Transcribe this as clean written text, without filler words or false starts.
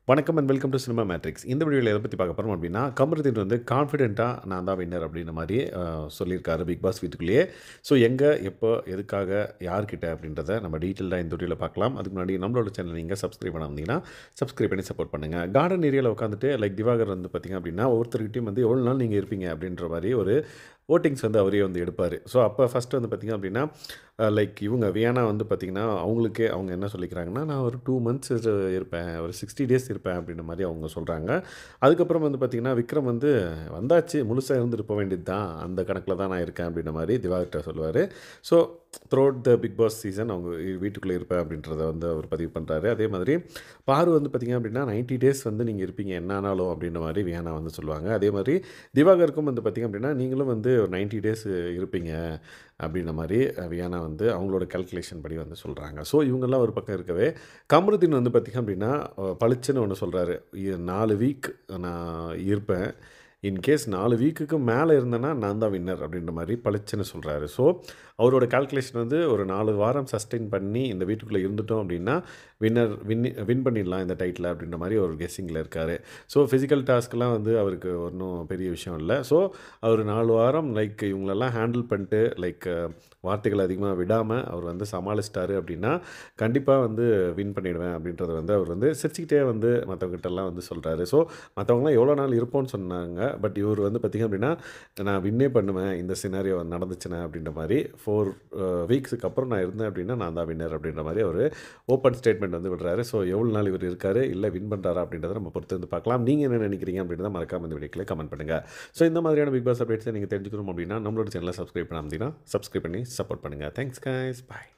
வணக்கம் and welcome to cinema matrix. இந்த வீடியோவில் எதை பற்றி பார்க்க போகிறோம் அப்படின்னா, கமருதீன் வந்து கான்ஃபிடென்ட்டாக நான் தான் வின்னர் அப்படின்ற மாதிரி சொல்லியிருக்காரு பிக் பாஸ் வீட்டுக்குள்ளேயே. ஸோ எங்கே, எப்போ, எதுக்காக, யார்கிட்ட அப்படின்றத நம்ம டீட்டெயில்டாக இந்த வீடியோவில் பார்க்கலாம். அதுக்கு முன்னாடி நம்மளோட சேனல் நீங்கள் சப்ஸ்கிரைப் பண்ண வந்தீங்கன்னா சப்ஸ்கிரைப் பண்ணி சப்போர்ட் பண்ணுங்கள். கார்டன் ஏரியாவில் உட்காந்துட்டு திவாகர் வந்து பார்த்திங்க அப்படின்னா ஒவ்வொருத்தர்கிட்டையும் வந்து எவ்வளோ நாள் நீங்கள் இருப்பீங்க அப்படின்ற மாதிரி ஒரு ஓட்டிங்ஸ் வந்து அவரே வந்து எடுப்பார். ஸோ அப்போ ஃபஸ்ட்டு வந்து பார்த்திங்க அப்படின்னா இவங்க வியானா வந்து பார்த்திங்கன்னா அவங்களுக்கே அவங்க என்ன சொல்லிக்கிறாங்கன்னா, நான் ஒரு 2 மந்த்ஸ் இருப்பேன், ஒரு 60 டேஸ் இருப்பேன் அப்படின்ற மாதிரி அவங்க சொல்கிறாங்க. அதுக்கப்புறம் வந்து பார்த்திங்கன்னா விக்ரம் வந்து வந்தாச்சு, முழுசாக இருந்துட்டு போக வேண்டியது தான், அந்த கணக்கில் தான் நான் இருக்கேன் அப்படின்ற மாதிரி திவாகர்கிட்ட சொல்லுவார். So throughout the Bigg Boss season அவங்க வீட்டுக்குள்ளே இருப்பேன் அப்படின்றத வந்து அவர் பதிவு பண்ணுறாரு. அதே மாதிரி பாரு வந்து பார்த்திங்க அப்படின்னா 90 டேஸ் வந்து நீங்கள் இருப்பீங்க என்ன ஆனாலும் அப்படின்ற மாதிரி வியானா வந்து சொல்லுவாங்க. அதே மாதிரி திவாகருக்கும் வந்து பார்த்திங்க அப்படின்னா நீங்களும் வந்து ஒரு 90 டேஸ் இருப்பீங்க அப்படின்ற மாதிரி வியானா வந்து அவங்களோட கால்குலேஷன் படி வந்து சொல்கிறாங்க. ஸோ இவங்கெல்லாம் ஒரு பக்கம் இருக்கவே, கமருதீன் வந்து பார்த்திங்க அப்படின்னா பளிச்சுன்னு ஒன்று சொல்கிறாரு. 4 வீக் நான் இருப்பேன், இன்கேஸ் 4 வீக்குக்கு மேலே இருந்தேன்னா நான் தான் வின்னர் அப்படின்ற மாதிரி பளிச்சுன்னு சொல்கிறாரு. ஸோ அவரோட கால்குலேஷன் வந்து ஒரு 4 வாரம் சஸ்டெயின் பண்ணி இந்த வீட்டுக்குள்ளே இருந்துட்டோம் அப்படின்னா வின் பண்ணிடலாம் இந்த டைட்டில் அப்படின்ற மாதிரி ஒரு கெஸ்ஸிங்கில் இருக்கார். ஸோ ஃபிசிக்கல் டாஸ்க்லாம் வந்து அவருக்கு ஒன்றும் பெரிய விஷயம் இல்லை. ஸோ அவர் 4 வாரம் இவங்களெல்லாம் ஹேண்டில் பண்ணிட்டு வார்த்தைகள் அதிகமாக விடாமல் அவர் வந்து சமாளிச்சிட்டாரு அப்படின்னா கண்டிப்பாக வந்து வின் பண்ணிடுவேன் அப்படின்றத வந்து அவர் வந்து சிரிச்சுக்கிட்டே வந்து மற்றவங்ககிட்டலாம் வந்து சொல்கிறாரு. ஸோ மற்றவங்களாம் எவ்வளோ நாள் இருப்போம்னு சொன்னாங்க, பட் இவர் வந்து பார்த்திங்க அப்படின்னா நான் வின்னே பண்ணுவேன் இந்த சினாரியோ நடந்துச்சுன்னா அப்படின்ற மாதிரி 4 வீக்ஸுக்கு அப்புறம் நான் இருந்தேன் அப்படின்னா நான் தான் வின்னர் அப்படின்ற மாதிரி ஒரு ஓப்பன் ஸ்டேட்மெண்ட் வந்து விடுறாரு. ஸோ எவ்வளோ நாள் இவர் இருக்காரு, இல்லை வின் பண்ணுறாரா அப்படின்றத நம்ம பொறுத்து வந்து பார்க்கலாம். நீங்கள் என்ன நினைக்கிறீங்க அப்படின்றத மறக்காம இந்த வீடியோக்களை கமெண்ட் பண்ணுங்கள். ஸோ இந்த மாதிரியான பிக் பாஸ் அப்டேட்ஸை நீங்கள் தெரிஞ்சுக்கணும் அப்படின்னா நம்மளோட சேனலை சப்ஸ்கிரைப் பண்ணாமல் சப்ஸ்கிரைப் பண்ணி சப்போர்ட் பண்ணுங்கள். தேங்க்ஸ் கைஸ், பாய்.